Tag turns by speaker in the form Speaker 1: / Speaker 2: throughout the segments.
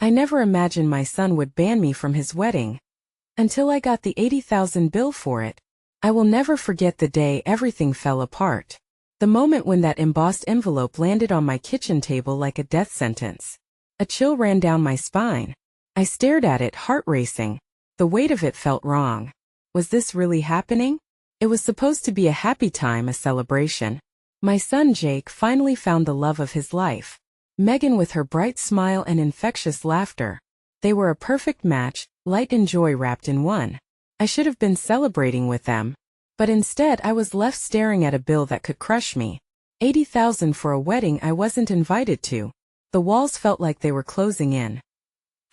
Speaker 1: I never imagined my son would ban me from his wedding. Until I got the 80,000 bill for it. I will never forget the day everything fell apart. The moment when that embossed envelope landed on my kitchen table like a death sentence. A chill ran down my spine. I stared at it, heart racing. The weight of it felt wrong. Was this really happening? It was supposed to be a happy time, a celebration. My son Jake finally found the love of his life. Megan with her bright smile and infectious laughter. They were a perfect match, light and joy wrapped in one. I should have been celebrating with them. But instead I was left staring at a bill that could crush me. 80,000 for a wedding I wasn't invited to. The walls felt like they were closing in.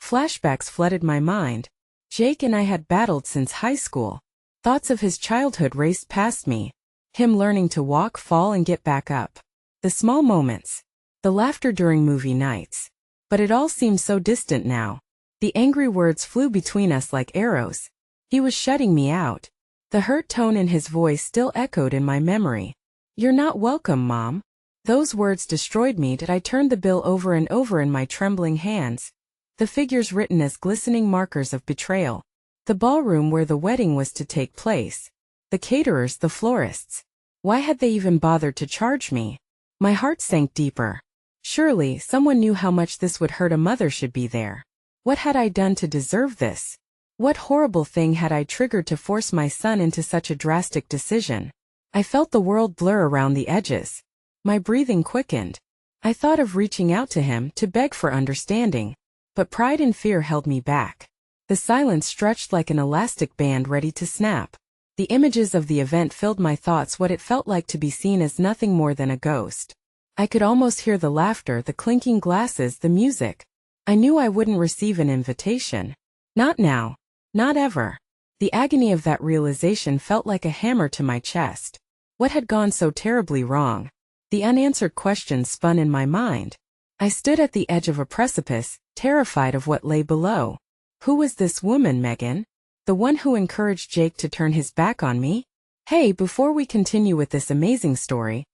Speaker 1: Flashbacks flooded my mind. Jake and I had battled since high school. Thoughts of his childhood raced past me. Him learning to walk, fall, and get back up. The small moments. The laughter during movie nights. But it all seemed so distant now. The angry words flew between us like arrows. He was shutting me out. The hurt tone in his voice still echoed in my memory. "You're not welcome, Mom." Those words destroyed me. I turned the bill over and over in my trembling hands. The figures written as glistening markers of betrayal. The ballroom where the wedding was to take place. The caterers, the florists. Why had they even bothered to charge me? My heart sank deeper. Surely, someone knew how much this would hurt. A mother should be there. What had I done to deserve this? What horrible thing had I triggered to force my son into such a drastic decision? I felt the world blur around the edges. My breathing quickened. I thought of reaching out to him to beg for understanding. But pride and fear held me back. The silence stretched like an elastic band ready to snap. The images of the event filled my thoughts, what it felt like to be seen as nothing more than a ghost. I could almost hear the laughter, the clinking glasses, the music. I knew I wouldn't receive an invitation. Not now. Not ever. The agony of that realization felt like a hammer to my chest. What had gone so terribly wrong? The unanswered questions spun in my mind. I stood at the edge of a precipice, terrified of what lay below. Who was this woman, Megan? The one who encouraged Jake to turn his back on me? Hey, before we continue with this amazing story,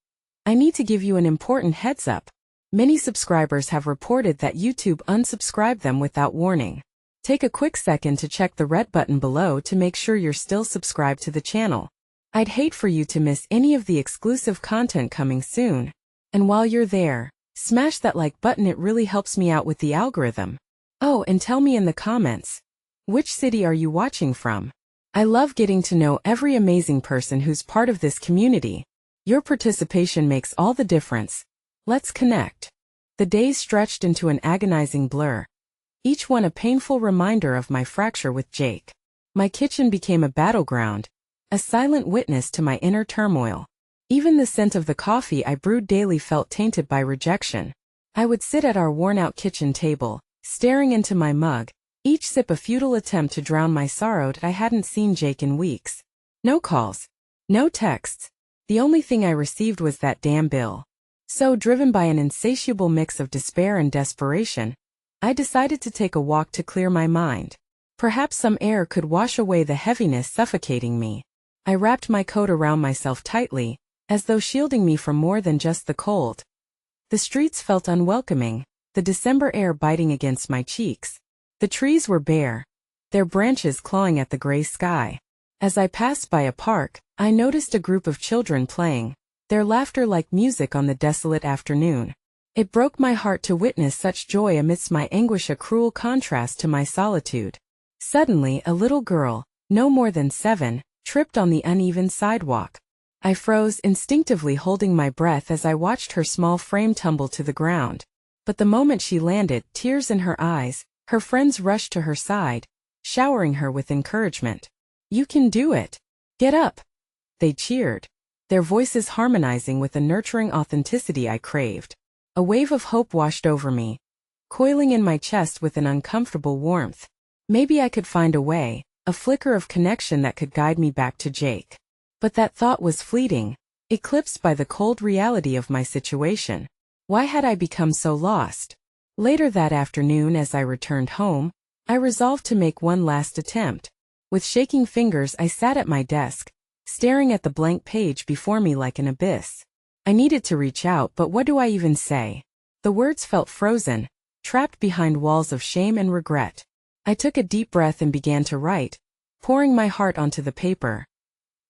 Speaker 1: I need to give you an important heads up. Many subscribers have reported that YouTube unsubscribed them without warning. Take a quick second to check the red button below to make sure you're still subscribed to the channel. I'd hate for you to miss any of the exclusive content coming soon. And while you're there, smash that like button, it really helps me out with the algorithm. Oh, and tell me in the comments, which city are you watching from? I love getting to know every amazing person who's part of this community. Your participation makes all the difference. Let's connect. The days stretched into an agonizing blur. Each one a painful reminder of my fracture with Jake. My kitchen became a battleground, a silent witness to my inner turmoil. Even the scent of the coffee I brewed daily felt tainted by rejection. I would sit at our worn-out kitchen table, staring into my mug, each sip a futile attempt to drown my sorrow that I hadn't seen Jake in weeks. No calls. No texts. The only thing I received was that damn bill. So, driven by an insatiable mix of despair and desperation, I decided to take a walk to clear my mind. Perhaps some air could wash away the heaviness suffocating me. I wrapped my coat around myself tightly, as though shielding me from more than just the cold. The streets felt unwelcoming, the December air biting against my cheeks. The trees were bare, their branches clawing at the gray sky. As I passed by a park, I noticed a group of children playing, their laughter like music on the desolate afternoon. It broke my heart to witness such joy amidst my anguish, a cruel contrast to my solitude. Suddenly, a little girl, no more than 7, tripped on the uneven sidewalk. I froze, instinctively holding my breath as I watched her small frame tumble to the ground. But the moment she landed, tears in her eyes, her friends rushed to her side, showering her with encouragement. "You can do it. Get up." They cheered, their voices harmonizing with the nurturing authenticity I craved. A wave of hope washed over me, coiling in my chest with an uncomfortable warmth. Maybe I could find a way, a flicker of connection that could guide me back to Jake. But that thought was fleeting, eclipsed by the cold reality of my situation. Why had I become so lost? Later that afternoon, as I returned home, I resolved to make one last attempt. With shaking fingers, I sat at my desk, staring at the blank page before me like an abyss. I needed to reach out, but what do I even say? The words felt frozen, trapped behind walls of shame and regret. I took a deep breath and began to write, pouring my heart onto the paper.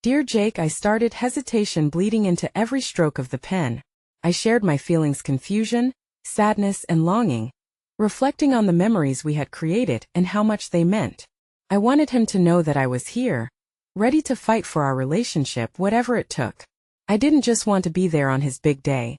Speaker 1: Dear Jake, I started, hesitation bleeding into every stroke of the pen. I shared my feelings, confusion, sadness, and longing, reflecting on the memories we had created and how much they meant. I wanted him to know that I was here, ready to fight for our relationship, whatever it took. I didn't just want to be there on his big day.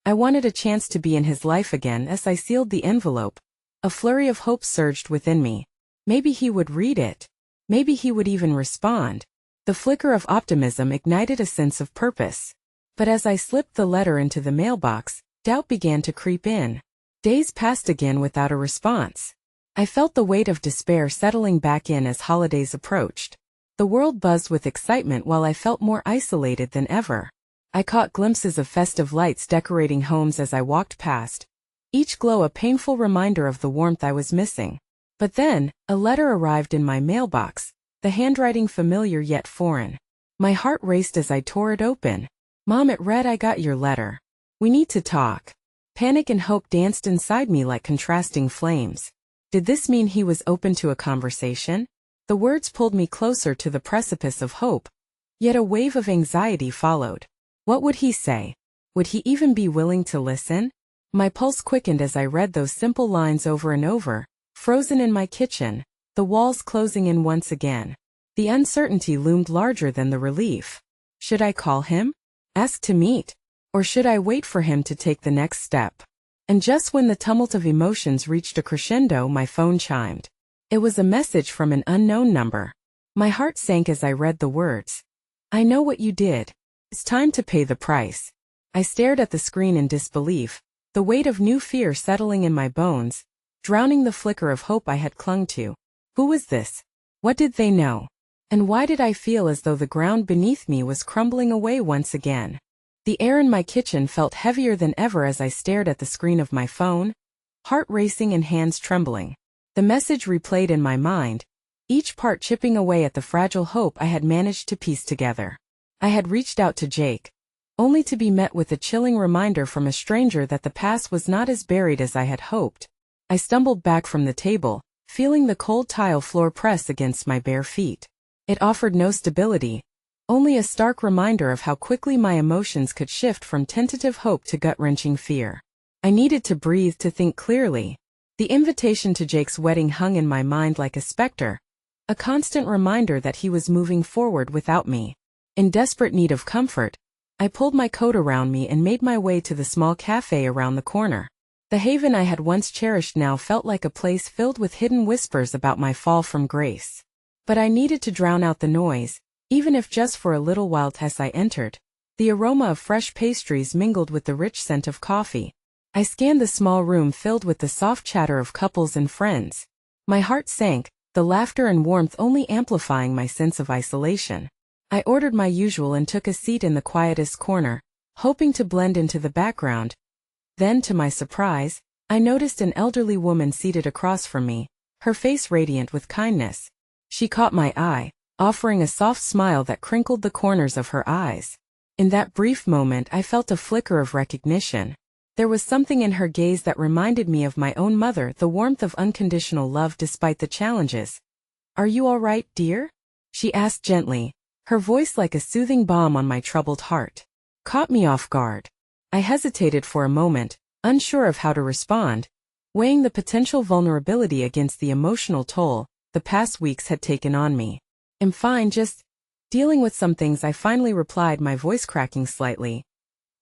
Speaker 1: I wanted a chance to be in his life again. As I sealed the envelope, a flurry of hope surged within me. Maybe he would read it. Maybe he would even respond. The flicker of optimism ignited a sense of purpose. But as I slipped the letter into the mailbox, doubt began to creep in. Days passed again without a response. I felt the weight of despair settling back in as holidays approached. The world buzzed with excitement while I felt more isolated than ever. I caught glimpses of festive lights decorating homes as I walked past, each glow a painful reminder of the warmth I was missing. But then, a letter arrived in my mailbox, the handwriting familiar yet foreign. My heart raced as I tore it open. Mom, it read, I got your letter. We need to talk. Panic and hope danced inside me like contrasting flames. Did this mean he was open to a conversation? The words pulled me closer to the precipice of hope, yet a wave of anxiety followed. What would he say? Would he even be willing to listen? My pulse quickened as I read those simple lines over and over, frozen in my kitchen, the walls closing in once again. The uncertainty loomed larger than the relief. Should I call him? Ask to meet? Or should I wait for him to take the next step? And just when the tumult of emotions reached a crescendo, my phone chimed. It was a message from an unknown number. My heart sank as I read the words. I know what you did. It's time to pay the price. I stared at the screen in disbelief, the weight of new fear settling in my bones, drowning the flicker of hope I had clung to. Who was this? What did they know? And why did I feel as though the ground beneath me was crumbling away once again? The air in my kitchen felt heavier than ever as I stared at the screen of my phone, heart racing and hands trembling. The message replayed in my mind, each part chipping away at the fragile hope I had managed to piece together. I had reached out to Jake, only to be met with a chilling reminder from a stranger that the past was not as buried as I had hoped. I stumbled back from the table, feeling the cold tile floor press against my bare feet. It offered no stability, only a stark reminder of how quickly my emotions could shift from tentative hope to gut-wrenching fear. I needed to breathe, to think clearly. The invitation to Jake's wedding hung in my mind like a specter, a constant reminder that he was moving forward without me. In desperate need of comfort, I pulled my coat around me and made my way to the small cafe around the corner. The haven I had once cherished now felt like a place filled with hidden whispers about my fall from grace. But I needed to drown out the noise, even if just for a little while. As I entered, the aroma of fresh pastries mingled with the rich scent of coffee. I scanned the small room filled with the soft chatter of couples and friends. My heart sank, the laughter and warmth only amplifying my sense of isolation. I ordered my usual and took a seat in the quietest corner, hoping to blend into the background. Then, to my surprise, I noticed an elderly woman seated across from me, her face radiant with kindness. She caught my eye, offering a soft smile that crinkled the corners of her eyes. In that brief moment, I felt a flicker of recognition. There was something in her gaze that reminded me of my own mother, the warmth of unconditional love despite the challenges. "Are you all right, dear?" she asked gently, her voice like a soothing balm on my troubled heart. Caught me off guard. I hesitated for a moment, unsure of how to respond, weighing the potential vulnerability against the emotional toll the past weeks had taken on me. "I'm fine, just dealing with some things," I finally replied, my voice cracking slightly.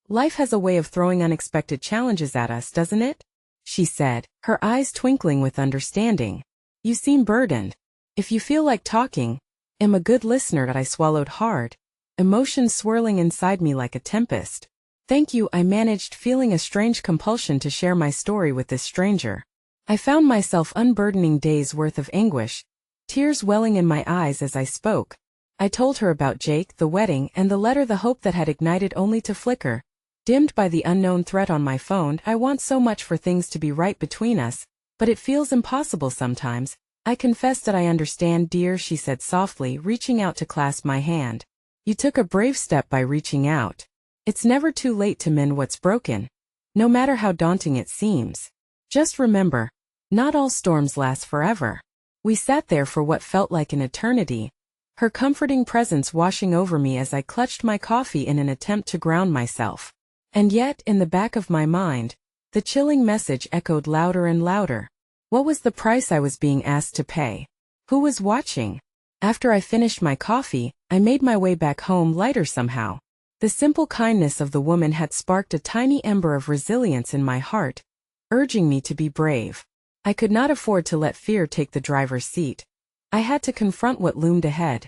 Speaker 1: "Life has a way of throwing unexpected challenges at us, doesn't it?" she said, her eyes twinkling with understanding. "You seem burdened. If you feel like talking, I'm a good listener." I swallowed hard, emotions swirling inside me like a tempest. "Thank you," I managed, feeling a strange compulsion to share my story with this stranger. I found myself unburdening days' worth of anguish, tears welling in my eyes as I spoke. I told her about Jake, the wedding, and the letter, the hope that had ignited only to flicker, dimmed by the unknown threat on my phone. "I want so much for things to be right between us, but it feels impossible sometimes. I confess that I understand, dear," she said softly, reaching out to clasp my hand. "You took a brave step by reaching out. It's never too late to mend what's broken, no matter how daunting it seems." Just remember, not all storms last forever. We sat there for what felt like an eternity, her comforting presence washing over me as I clutched my coffee in an attempt to ground myself. And yet, in the back of my mind, the chilling message echoed louder and louder. What was the price I was being asked to pay? Who was watching? After I finished my coffee, I made my way back home lighter somehow. The simple kindness of the woman had sparked a tiny ember of resilience in my heart, urging me to be brave. I could not afford to let fear take the driver's seat. I had to confront what loomed ahead.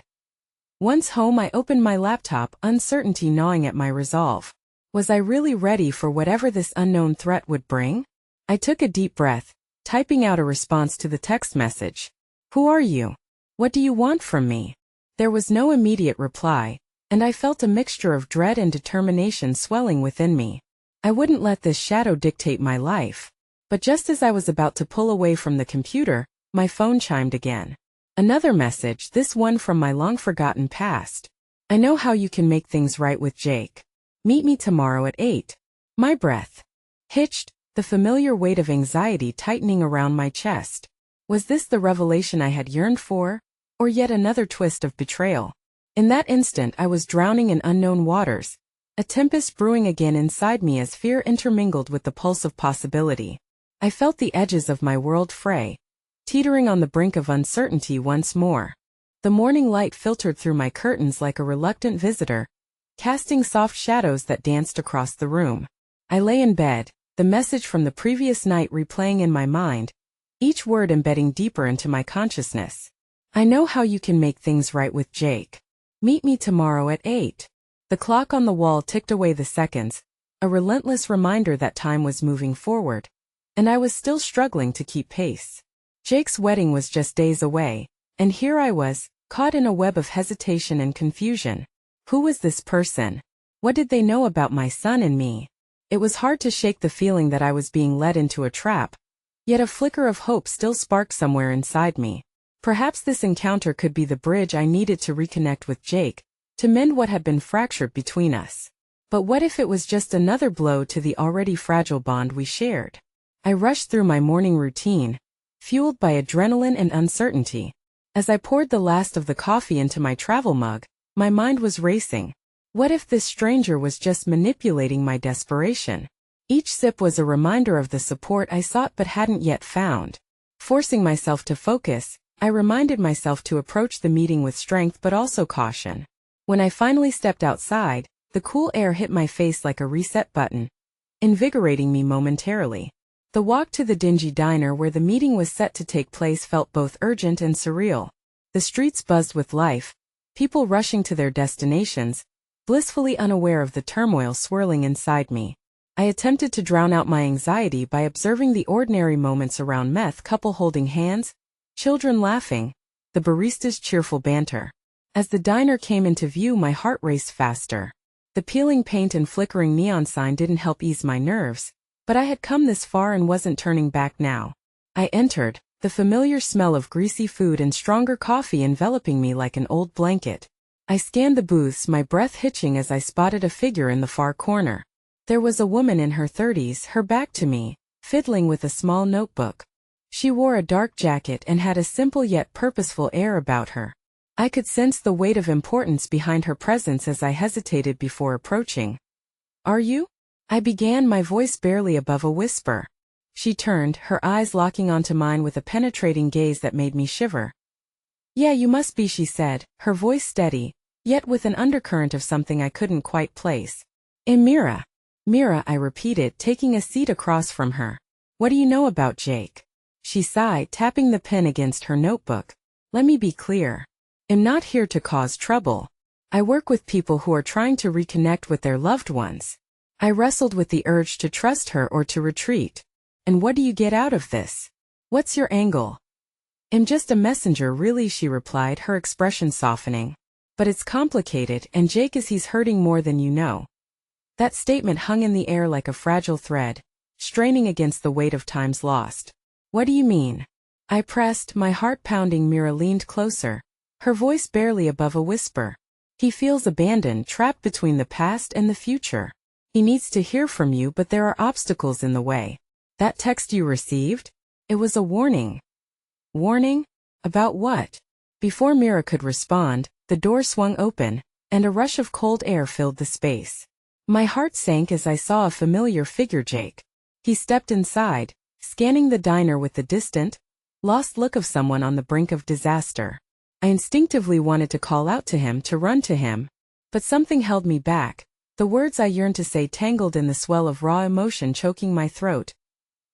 Speaker 1: Once home, I opened my laptop, uncertainty gnawing at my resolve. Was I really ready for whatever this unknown threat would bring? I took a deep breath, typing out a response to the text message. Who are you? What do you want from me? There was no immediate reply, and I felt a mixture of dread and determination swelling within me. I wouldn't let this shadow dictate my life. But just as I was about to pull away from the computer, my phone chimed again. Another message, this one from my long-forgotten past. I know how you can make things right with Jake. Meet me tomorrow at 8. My breath hitched, the familiar weight of anxiety tightening around my chest. Was this the revelation I had yearned for? Or yet another twist of betrayal? In that instant I was drowning in unknown waters, a tempest brewing again inside me as fear intermingled with the pulse of possibility. I felt the edges of my world fray, teetering on the brink of uncertainty once more. The morning light filtered through my curtains like a reluctant visitor, casting soft shadows that danced across the room. I lay in bed, the message from the previous night replaying in my mind, each word embedding deeper into my consciousness. I know how you can make things right with Jake. Meet me tomorrow at 8. The clock on the wall ticked away the seconds, a relentless reminder that time was moving forward, and I was still struggling to keep pace. Jake's wedding was just days away, and here I was, caught in a web of hesitation and confusion. Who was this person? What did they know about my son and me? It was hard to shake the feeling that I was being led into a trap, yet a flicker of hope still sparked somewhere inside me. Perhaps this encounter could be the bridge I needed to reconnect with Jake, to mend what had been fractured between us. But what if it was just another blow to the already fragile bond we shared? I rushed through my morning routine, fueled by adrenaline and uncertainty. As I poured the last of the coffee into my travel mug, my mind was racing. What if this stranger was just manipulating my desperation? Each sip was a reminder of the support I sought but hadn't yet found. Forcing myself to focus, I reminded myself to approach the meeting with strength but also caution. When I finally stepped outside, the cool air hit my face like a reset button, invigorating me momentarily. The walk to the dingy diner where the meeting was set to take place felt both urgent and surreal. The streets buzzed with life, people rushing to their destinations, blissfully unaware of the turmoil swirling inside me. I attempted to drown out my anxiety by observing the ordinary moments around meth couple holding hands, children laughing, the barista's cheerful banter. As the diner came into view, my heart raced faster. The peeling paint and flickering neon sign didn't help ease my nerves, but I had come this far and wasn't turning back now. I entered, the familiar smell of greasy food and stronger coffee enveloping me like an old blanket. I scanned the booths, my breath hitching as I spotted a figure in the far corner. There was a woman in her 30s, her back to me, fiddling with a small notebook. She wore a dark jacket and had a simple yet purposeful air about her. I could sense the weight of importance behind her presence as I hesitated before approaching. "Are you?" I began, my voice barely above a whisper. She turned, her eyes locking onto mine with a penetrating gaze that made me shiver. "Yeah, you must be," she said, her voice steady, yet with an undercurrent of something I couldn't quite place. "Mira." "Mira," I repeated, taking a seat across from her. "What do you know about Jake?" She sighed, tapping the pen against her notebook. "Let me be clear. I'm not here to cause trouble. I work with people who are trying to reconnect with their loved ones." I wrestled with the urge to trust her or to retreat. "And what do you get out of this? What's your angle?" "I'm just a messenger, really," she replied, her expression softening. "But it's complicated, and Jake he's hurting more than you know." That statement hung in the air like a fragile thread, straining against the weight of times lost. "What do you mean?" I pressed, my heart pounding. Mira leaned closer, her voice barely above a whisper. "He feels abandoned, trapped between the past and the future. He needs to hear from you, but there are obstacles in the way." That text you received? It was a warning. Warning? About what? Before Mira could respond, the door swung open, and a rush of cold air filled the space. My heart sank as I saw a familiar figure, Jake. He stepped inside, scanning the diner with the distant, lost look of someone on the brink of disaster. I instinctively wanted to call out to him, to run to him, but something held me back, the words I yearned to say tangled in the swell of raw emotion choking my throat.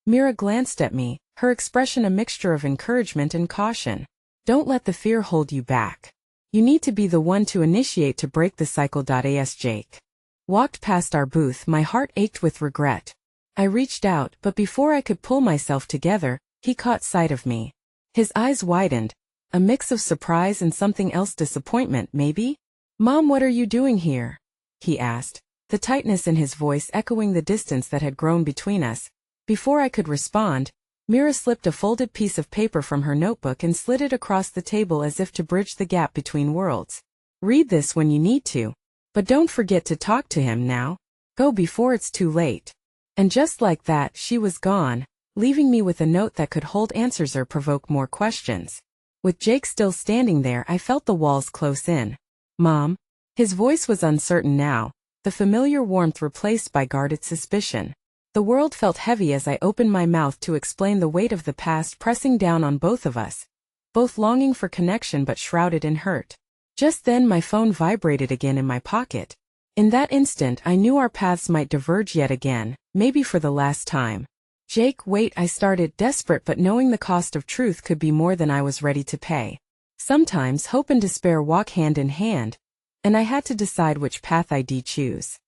Speaker 1: Mira glanced at me, her expression a mixture of encouragement and caution. Don't let the fear hold you back. You need to be the one to initiate to break the cycle. As Jake walked past our booth, my heart ached with regret. I reached out, but before I could pull myself together, he caught sight of me. His eyes widened, a mix of surprise and something else, disappointment maybe? Mom, what are you doing here? He asked, the tightness in his voice echoing the distance that had grown between us. Before I could respond, Mira slipped a folded piece of paper from her notebook and slid it across the table as if to bridge the gap between worlds. Read this when you need to, but don't forget to talk to him now. Go before it's too late. And just like that, she was gone, leaving me with a note that could hold answers or provoke more questions. With Jake still standing there, I felt the walls close in. Mom? His voice was uncertain now, the familiar warmth replaced by guarded suspicion. The world felt heavy as I opened my mouth to explain the weight of the past pressing down on both of us, both longing for connection but shrouded in hurt. Just then my phone vibrated again in my pocket. In that instant I knew our paths might diverge yet again, maybe for the last time. Jake, wait, I started, desperate but knowing the cost of truth could be more than I was ready to pay. Sometimes hope and despair walk hand in hand, and I had to decide which path I'd choose.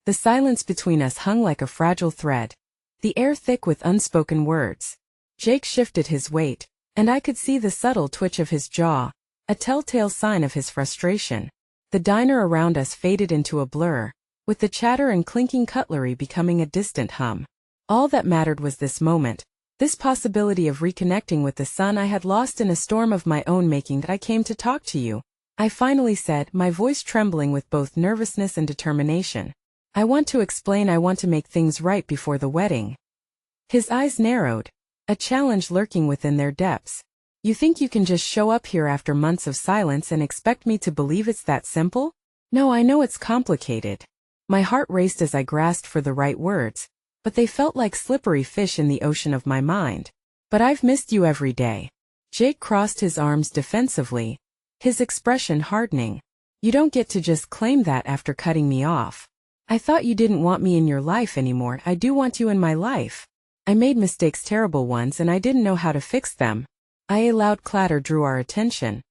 Speaker 1: The silence between us hung like a fragile thread, the air thick with unspoken words. Jake shifted his weight, and I could see the subtle twitch of his jaw, a telltale sign of his frustration. The diner around us faded into a blur, with the chatter and clinking cutlery becoming a distant hum. All that mattered was this moment, this possibility of reconnecting with the son I had lost in a storm of my own making. That I came to talk to you, I finally said, my voice trembling with both nervousness and determination. I want to explain, I want to make things right before the wedding. His eyes narrowed, a challenge lurking within their depths. You think you can just show up here after months of silence and expect me to believe it's that simple? No, I know it's complicated. My heart raced as I grasped for the right words, but they felt like slippery fish in the ocean of my mind. But I've missed you every day. Jake crossed his arms defensively, his expression hardening. You don't get to just claim that after cutting me off. I thought you didn't want me in your life anymore. I do want you in my life. I made mistakes, terrible ones, and I didn't know how to fix them. A loud clatter drew our attention.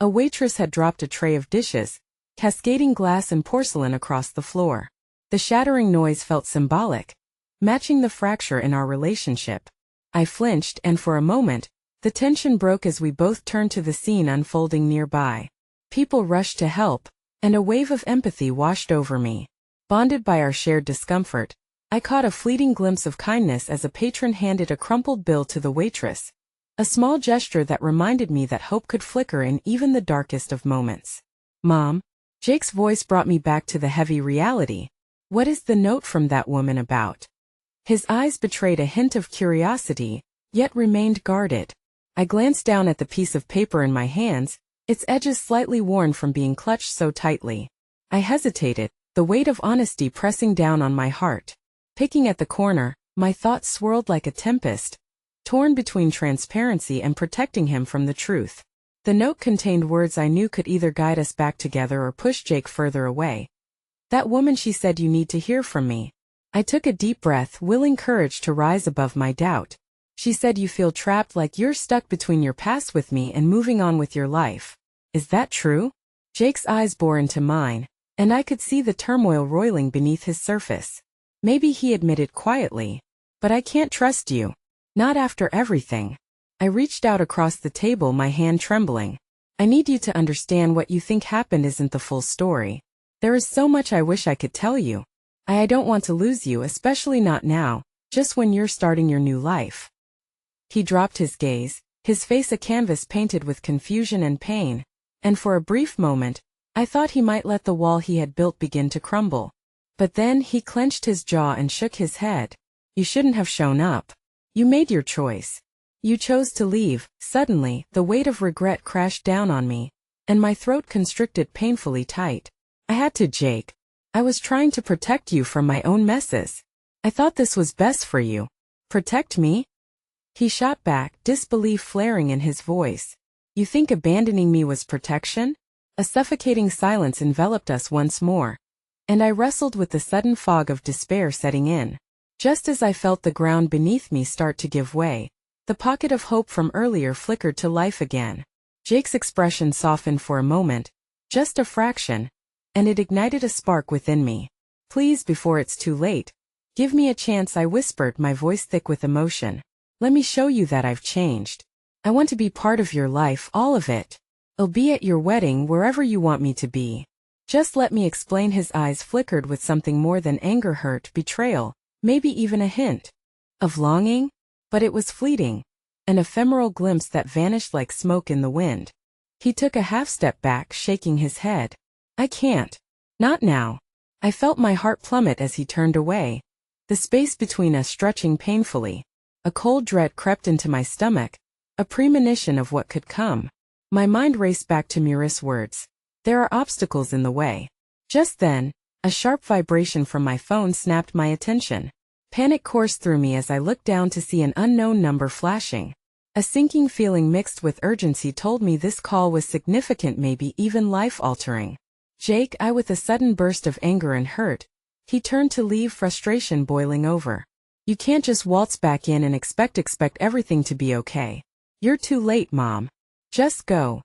Speaker 1: A waitress had dropped a tray of dishes, cascading glass and porcelain across the floor. The shattering noise felt symbolic, matching the fracture in our relationship. I flinched, and for a moment, the tension broke as we both turned to the scene unfolding nearby. People rushed to help, and a wave of empathy washed over me. Bonded by our shared discomfort, I caught a fleeting glimpse of kindness as a patron handed a crumpled bill to the waitress, a small gesture that reminded me that hope could flicker in even the darkest of moments. Mom? Jake's voice brought me back to the heavy reality. What is the note from that woman about? His eyes betrayed a hint of curiosity, yet remained guarded. I glanced down at the piece of paper in my hands, its edges slightly worn from being clutched so tightly. I hesitated, the weight of honesty pressing down on my heart. Picking at the corner, my thoughts swirled like a tempest, torn between transparency and protecting him from the truth. The note contained words I knew could either guide us back together or push Jake further away. That woman, she said, you need to hear from me. I took a deep breath, willing courage to rise above my doubt. She said you feel trapped, like you're stuck between your past with me and moving on with your life. Is that true? Jake's eyes bore into mine, and I could see the turmoil roiling beneath his surface. Maybe, he admitted quietly, but I can't trust you. Not after everything. I reached out across the table, my hand trembling. I need you to understand, what you think happened isn't the full story. There is so much I wish I could tell you. I don't want to lose you, especially not now, just when you're starting your new life. He dropped his gaze, his face a canvas painted with confusion and pain, and for a brief moment, I thought he might let the wall he had built begin to crumble. But then he clenched his jaw and shook his head. You shouldn't have shown up. You made your choice. You chose to leave. Suddenly, the weight of regret crashed down on me, and my throat constricted painfully tight. I had to, Jake. I was trying to protect you from my own messes. I thought this was best for you. Protect me? He shot back, disbelief flaring in his voice. You think abandoning me was protection? A suffocating silence enveloped us once more, and I wrestled with the sudden fog of despair setting in. Just as I felt the ground beneath me start to give way, the pocket of hope from earlier flickered to life again. Jake's expression softened for a moment, just a fraction, and it ignited a spark within me. Please, before it's too late, give me a chance, I whispered, my voice thick with emotion. Let me show you that I've changed. I want to be part of your life, all of it. I'll be at your wedding, wherever you want me to be. Just let me explain. His eyes flickered with something more than anger, hurt, betrayal, maybe even a hint of longing, but it was fleeting, an ephemeral glimpse that vanished like smoke in the wind. He took a half step back, shaking his head. I can't. Not now. I felt my heart plummet as he turned away, the space between us stretching painfully. A cold dread crept into my stomach, a premonition of what could come. My mind raced back to Muri's words. There are obstacles in the way. Just then, a sharp vibration from my phone snapped my attention. Panic coursed through me as I looked down to see an unknown number flashing. A sinking feeling mixed with urgency told me this call was significant, maybe even life-altering. Jake, I, with a sudden burst of anger and hurt, he turned to leave, frustration boiling over. You can't just waltz back in and expect everything to be okay. You're too late, Mom. Just go.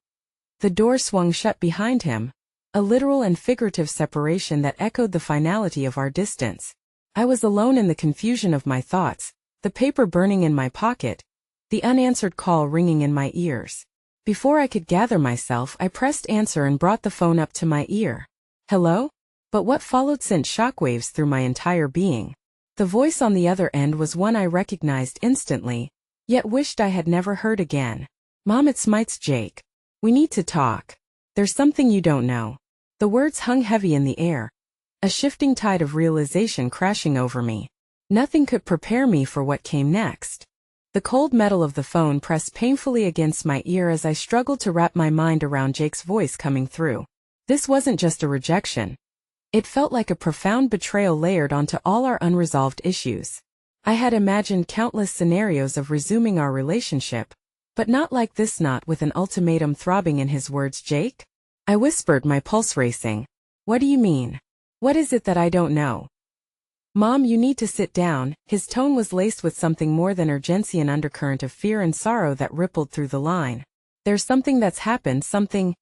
Speaker 1: The door swung shut behind him, a literal and figurative separation that echoed the finality of our distance. I was alone in the confusion of my thoughts, the paper burning in my pocket, the unanswered call ringing in my ears. Before I could gather myself, I pressed answer and brought the phone up to my ear. Hello? But what followed sent shockwaves through my entire being. The voice on the other end was one I recognized instantly, yet wished I had never heard again. Mom, it's Jake. We need to talk. There's something you don't know. The words hung heavy in the air, a shifting tide of realization crashing over me. Nothing could prepare me for what came next. The cold metal of the phone pressed painfully against my ear as I struggled to wrap my mind around Jake's voice coming through. This wasn't just a rejection. It felt like a profound betrayal layered onto all our unresolved issues. I had imagined countless scenarios of resuming our relationship, but not like this, not with an ultimatum throbbing in his words. Jake? I whispered, my pulse racing. What do you mean? What is it that I don't know? Mom, you need to sit down. His tone was laced with something more than urgency, an undercurrent of fear and sorrow that rippled through the line. There's something that's happened, something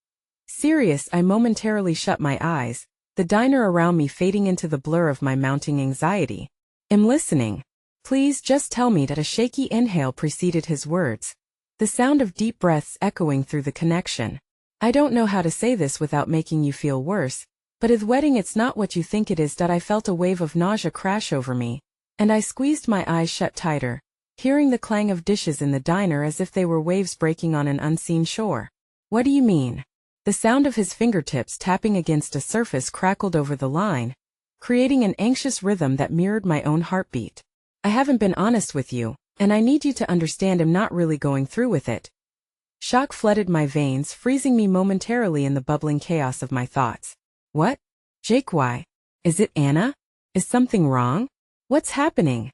Speaker 1: serious. I momentarily shut my eyes, the diner around me fading into the blur of my mounting anxiety. I'm listening. Please just tell me. That a shaky inhale preceded his words, the sound of deep breaths echoing through the connection. I don't know how to say this without making you feel worse, but his wedding, it's not what you think it is. I felt a wave of nausea crash over me, and I squeezed my eyes shut tighter, hearing the clang of dishes in the diner as if they were waves breaking on an unseen shore. What do you mean? The sound of his fingertips tapping against a surface crackled over the line, creating an anxious rhythm that mirrored my own heartbeat. I haven't been honest with you, and I need you to understand I'm not really going through with it. Shock flooded my veins, freezing me momentarily in the bubbling chaos of my thoughts. What? Jake, why? Is it Anna? Is something wrong? What's happening?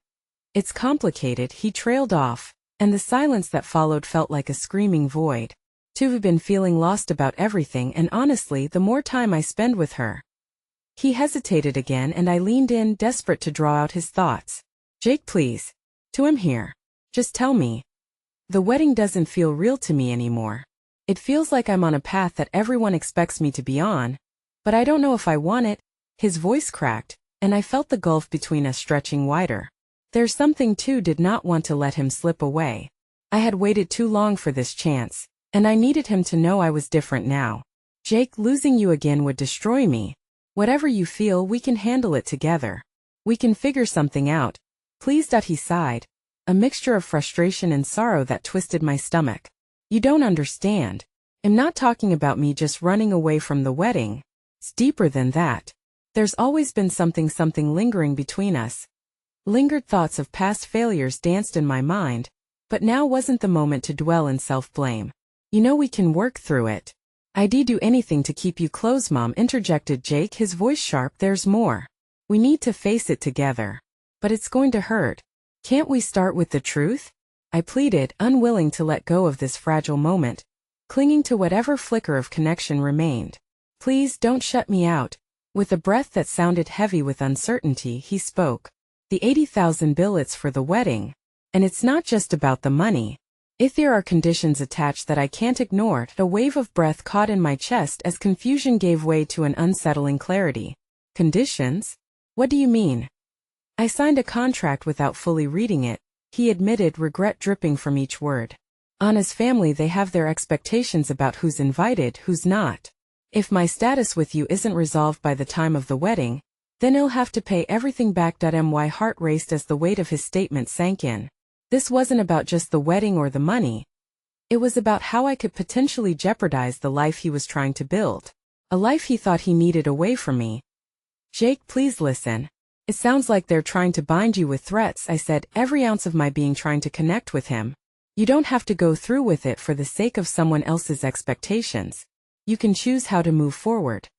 Speaker 1: It's complicated, he trailed off, and the silence that followed felt like a screaming void. I've been feeling lost about everything, and honestly, the more time I spend with her. He hesitated again, and I leaned in, desperate to draw out his thoughts. Jake, please. I'm here. Just tell me. The wedding doesn't feel real to me anymore. It feels like I'm on a path that everyone expects me to be on, but I don't know if I want it. His voice cracked, and I felt the gulf between us stretching wider. There's something did not want to let him slip away. I had waited too long for this chance, and I needed him to know I was different now. Jake, losing you again would destroy me. Whatever you feel, we can handle it together. We can figure something out. Please. He sighed, a mixture of frustration and sorrow that twisted my stomach. You don't understand. I'm not talking about me just running away from the wedding. It's deeper than that. There's always been something lingering between us. Lingered thoughts of past failures danced in my mind, but now wasn't the moment to dwell in self-blame. You know we can work through it. I'd do anything to keep you close, Mom, interjected Jake, his voice sharp. There's more. We need to face it together. But it's going to hurt. Can't we start with the truth? I pleaded, unwilling to let go of this fragile moment, clinging to whatever flicker of connection remained. Please don't shut me out. With a breath that sounded heavy with uncertainty, he spoke. The 80,000 bill, it's for the wedding. And it's not just about the money. If there are conditions attached that I can't ignore, a wave of breath caught in my chest as confusion gave way to an unsettling clarity. Conditions? What do you mean? I signed a contract without fully reading it, he admitted, regret dripping from each word. Anna's family, they have their expectations about who's invited, who's not. If my status with you isn't resolved by the time of the wedding, then he'll have to pay everything back. My heart raced as the weight of his statement sank in. This wasn't about just the wedding or the money. It was about how I could potentially jeopardize the life he was trying to build. A life he thought he needed away from me. Jake, please listen. It sounds like they're trying to bind you with threats, I said, every ounce of my being trying to connect with him. You don't have to go through with it for the sake of someone else's expectations. You can choose how to move forward.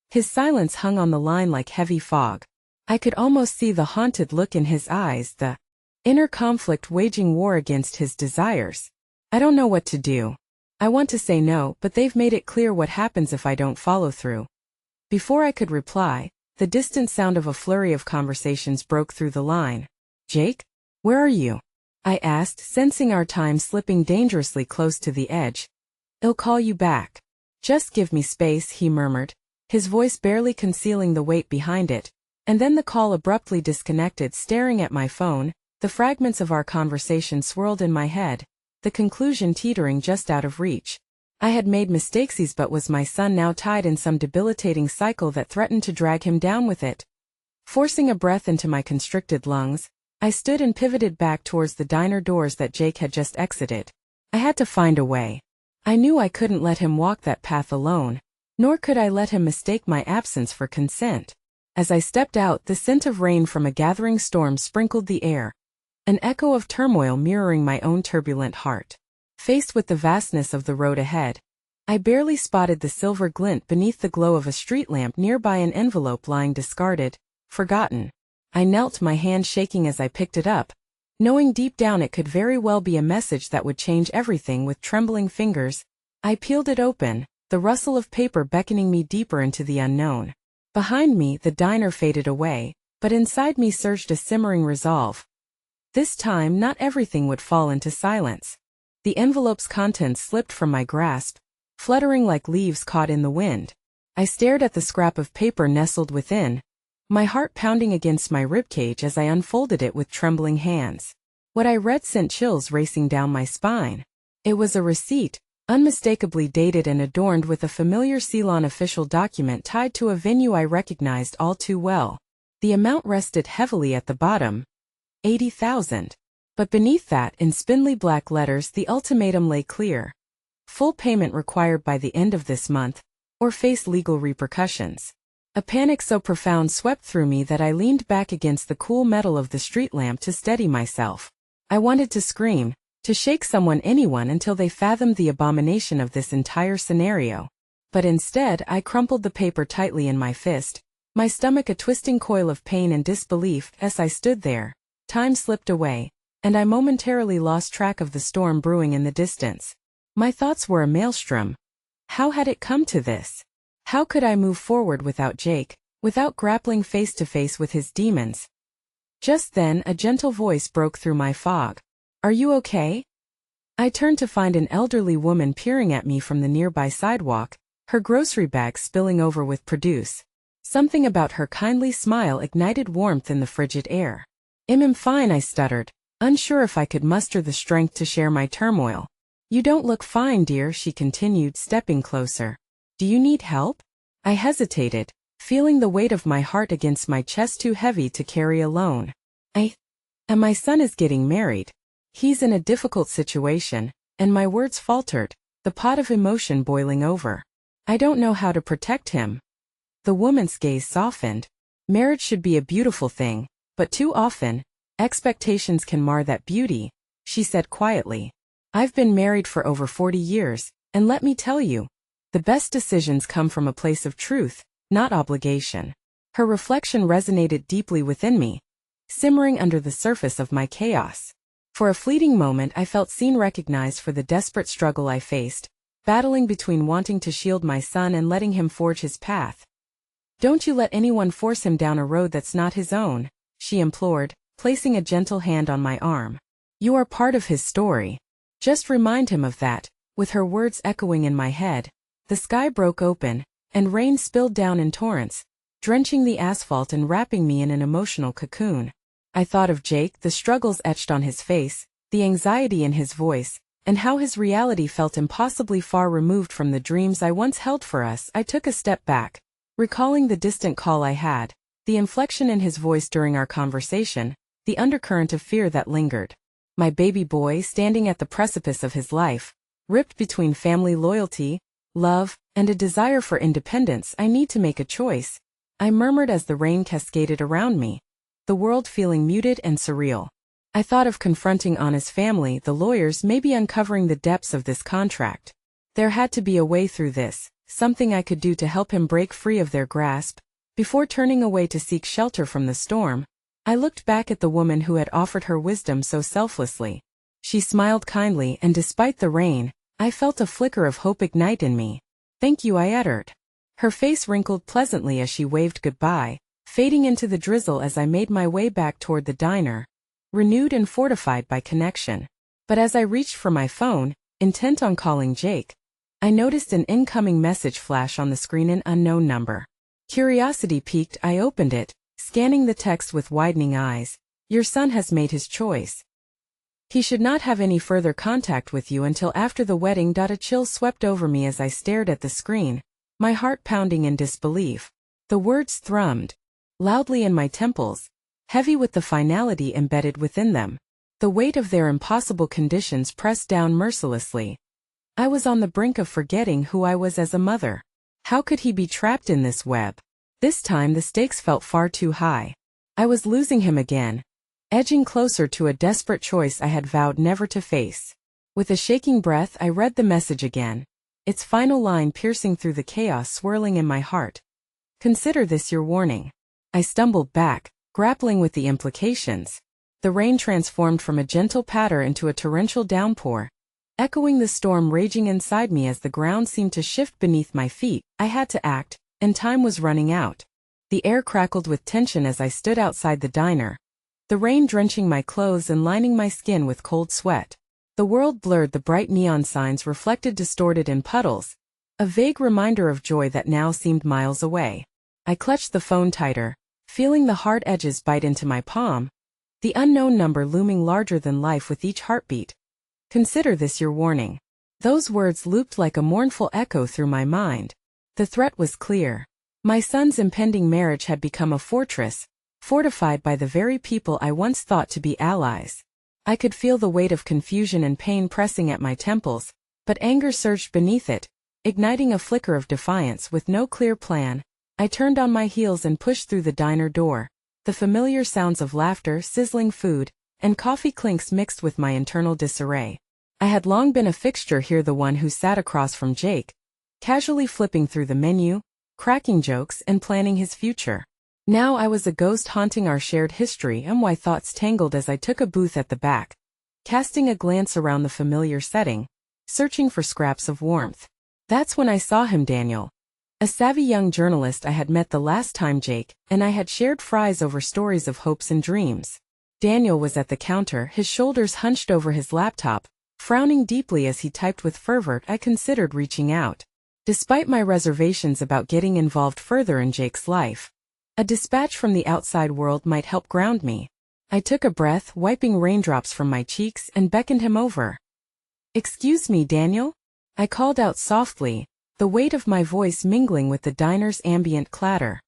Speaker 1: His silence hung on the line like heavy fog. I could almost see the haunted look in his eyes, the inner conflict waging war against his desires. I don't know what to do. I want to say no, but they've made it clear what happens if I don't follow through. Before I could reply, the distant sound of a flurry of conversations broke through the line. Jake? Where are you? I asked, sensing our time slipping dangerously close to the edge. I'll call you back. Just give me space, he murmured, his voice barely concealing the weight behind it, and then the call abruptly disconnected. Staring at my phone, the fragments of our conversation swirled in my head, the conclusion teetering just out of reach. I had made mistakes, but was my son now tied in some debilitating cycle that threatened to drag him down with it? Forcing a breath into my constricted lungs, I stood and pivoted back towards the diner doors that Jake had just exited. I had to find a way. I knew I couldn't let him walk that path alone, nor could I let him mistake my absence for consent. As I stepped out, the scent of rain from a gathering storm sprinkled the air, an echo of turmoil mirroring my own turbulent heart. Faced with the vastness of the road ahead, I barely spotted the silver glint beneath the glow of a street lamp nearby, an envelope lying discarded, forgotten. I knelt, my hand shaking as I picked it up, knowing deep down it could very well be a message that would change everything. With trembling fingers, I peeled it open, the rustle of paper beckoning me deeper into the unknown. Behind me, the diner faded away, but inside me surged a simmering resolve. This time, not everything would fall into silence. The envelope's contents slipped from my grasp, fluttering like leaves caught in the wind. I stared at the scrap of paper nestled within, my heart pounding against my ribcage as I unfolded it with trembling hands. What I read sent chills racing down my spine. It was a receipt, unmistakably dated and adorned with a familiar seal, an official document tied to a venue I recognized all too well. The amount rested heavily at the bottom. 80,000. But beneath that, in spindly black letters, the ultimatum lay clear. Full payment required by the end of this month, or face legal repercussions. A panic so profound swept through me that I leaned back against the cool metal of the street lamp to steady myself. I wanted to scream, to shake someone, anyone, until they fathomed the abomination of this entire scenario. But instead, I crumpled the paper tightly in my fist, my stomach a twisting coil of pain and disbelief. As I stood there, time slipped away, and I momentarily lost track of the storm brewing in the distance. My thoughts were a maelstrom. How had it come to this? How could I move forward without Jake, without grappling face to face with his demons? Just then, a gentle voice broke through my fog. Are you okay? I turned to find an elderly woman peering at me from the nearby sidewalk, her grocery bag spilling over with produce. Something about her kindly smile ignited warmth in the frigid air. I'm fine, I stuttered, unsure if I could muster the strength to share my turmoil. You don't look fine, dear, she continued, stepping closer. Do you need help? I hesitated, feeling the weight of my heart against my chest too heavy to carry alone. And my son is getting married. He's in a difficult situation, and my words faltered, the pot of emotion boiling over. I don't know how to protect him. The woman's gaze softened. Marriage should be a beautiful thing, but too often, Expectations can mar that beauty, she said quietly. I've been married for over 40 years, and let me tell you, the best decisions come from a place of truth, not obligation. Her reflection resonated deeply within me, simmering under the surface of my chaos. For a fleeting moment I felt seen, recognized for the desperate struggle I faced, battling between wanting to shield my son and letting him forge his path. Don't you let anyone force him down a road that's not his own, she implored, placing a gentle hand on my arm. You are part of his story. Just remind him of that. With her words echoing in my head, the sky broke open, and rain spilled down in torrents, drenching the asphalt and wrapping me in an emotional cocoon. I thought of Jake, the struggles etched on his face, the anxiety in his voice, and how his reality felt impossibly far removed from the dreams I once held for us. I took a step back, recalling the distant call I had, the inflection in his voice during our conversation, the undercurrent of fear that lingered. My baby boy standing at the precipice of his life, ripped between family loyalty, love, and a desire for independence. I need to make a choice, I murmured as the rain cascaded around me, the world feeling muted and surreal. I thought of confronting Anna's family, the lawyers, maybe uncovering the depths of this contract. There had to be a way through this, something I could do to help him break free of their grasp. Before turning away to seek shelter from the storm, I looked back at the woman who had offered her wisdom so selflessly. She smiled kindly, and despite the rain, I felt a flicker of hope ignite in me. Thank you, I uttered. Her face wrinkled pleasantly as she waved goodbye, fading into the drizzle as I made my way back toward the diner, renewed and fortified by connection. But as I reached for my phone, intent on calling Jake, I noticed an incoming message flash on the screen, an unknown number. Curiosity piqued, I opened it, scanning the text with widening eyes. Your son has made his choice. He should not have any further contact with you until after the wedding. A chill swept over me as I stared at the screen, my heart pounding in disbelief. The words thrummed loudly in my temples, heavy with the finality embedded within them. The weight of their impossible conditions pressed down mercilessly. I was on the brink of forgetting who I was as a mother. How could he be trapped in this web? This time the stakes felt far too high. I was losing him again, edging closer to a desperate choice I had vowed never to face. With a shaking breath I read the message again, its final line piercing through the chaos swirling in my heart. Consider this your warning. I stumbled back, grappling with the implications. The rain transformed from a gentle patter into a torrential downpour, echoing the storm raging inside me as the ground seemed to shift beneath my feet. I had to act, and time was running out. The air crackled with tension as I stood outside the diner, the rain drenching my clothes and lining my skin with cold sweat. The world blurred, the bright neon signs reflected distorted in puddles, a vague reminder of joy that now seemed miles away. I clutched the phone tighter, feeling the hard edges bite into my palm, the unknown number looming larger than life with each heartbeat. Consider this your warning. Those words looped like a mournful echo through my mind. The threat was clear. My son's impending marriage had become a fortress, fortified by the very people I once thought to be allies. I could feel the weight of confusion and pain pressing at my temples, but anger surged beneath it, igniting a flicker of defiance. With no clear plan, I turned on my heels and pushed through the diner door. The familiar sounds of laughter, sizzling food, and coffee clinks mixed with my internal disarray. I had long been a fixture here, the one who sat across from Jake, casually flipping through the menu, cracking jokes and planning his future. Now I was a ghost haunting our shared history, and my thoughts tangled as I took a booth at the back, casting a glance around the familiar setting, searching for scraps of warmth. That's when I saw him, Daniel. A savvy young journalist I had met the last time Jake and I had shared fries over stories of hopes and dreams. Daniel was at the counter, his shoulders hunched over his laptop, frowning deeply as he typed with fervor. I considered reaching out. Despite my reservations about getting involved further in Jake's life, a dispatch from the outside world might help ground me. I took a breath, wiping raindrops from my cheeks, and beckoned him over. "Excuse me, Daniel?" I called out softly, the weight of my voice mingling with the diner's ambient clatter.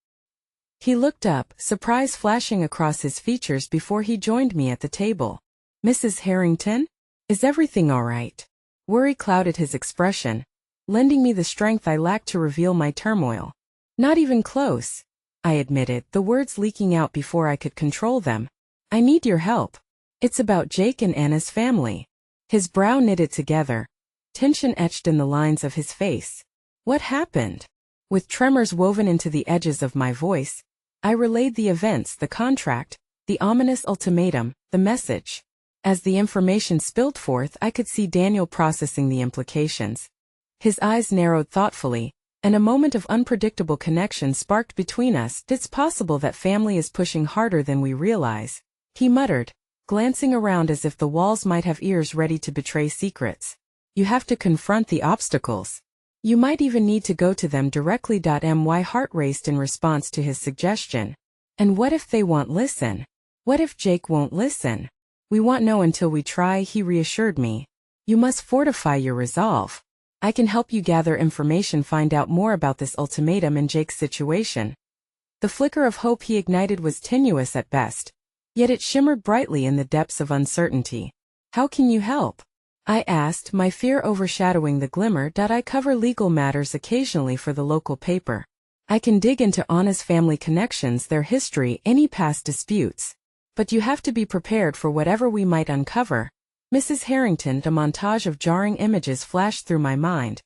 Speaker 1: He looked up, surprise flashing across his features before he joined me at the table. "Mrs. Harrington? Is everything all right?" Worry clouded his expression, lending me the strength I lacked to reveal my turmoil. "Not even close," I admitted, the words leaking out before I could control them. I need your help. It's about Jake and Anna's family. His brow knitted together, tension etched in the lines of his face. What happened? With tremors woven into the edges of my voice, I relayed the events, the contract, the ominous ultimatum, the message. As the information spilled forth, I could see Daniel processing the implications. His eyes narrowed thoughtfully, and a moment of unpredictable connection sparked between us. It's possible that family is pushing harder than we realize, he muttered, glancing around as if the walls might have ears ready to betray secrets. You have to confront the obstacles. You might even need to go to them directly. My heart raced in response to his suggestion. And what if they won't listen? What if Jake won't listen? We won't know until we try, he reassured me. You must fortify your resolve. I can help you gather information, find out more about this ultimatum and Jake's situation. The flicker of hope he ignited was tenuous at best, yet it shimmered brightly in the depths of uncertainty. How can you help? I asked, my fear overshadowing the glimmer. I cover legal matters occasionally for the local paper. I can dig into Anna's family connections, their history, any past disputes. But you have to be prepared for whatever we might uncover. Mrs. Harrington. A montage of jarring images flashed through my mind.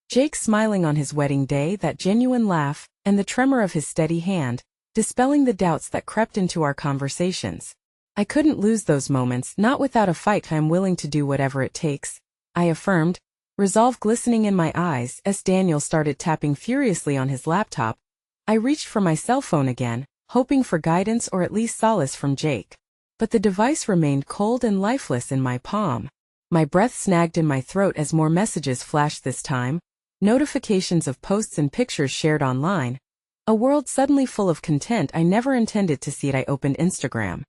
Speaker 1: Jake smiling on his wedding day, that genuine laugh, and the tremor of his steady hand, dispelling the doubts that crept into our conversations. I couldn't lose those moments, not without a fight. I'm willing to do whatever it takes, I affirmed, resolve glistening in my eyes. As Daniel started tapping furiously on his laptop, I reached for my cell phone again, hoping for guidance or at least solace from Jake. But the device remained cold and lifeless in my palm. My breath snagged in my throat as more messages flashed, this time, notifications of posts and pictures shared online. A world suddenly full of content I never intended to see. I opened Instagram.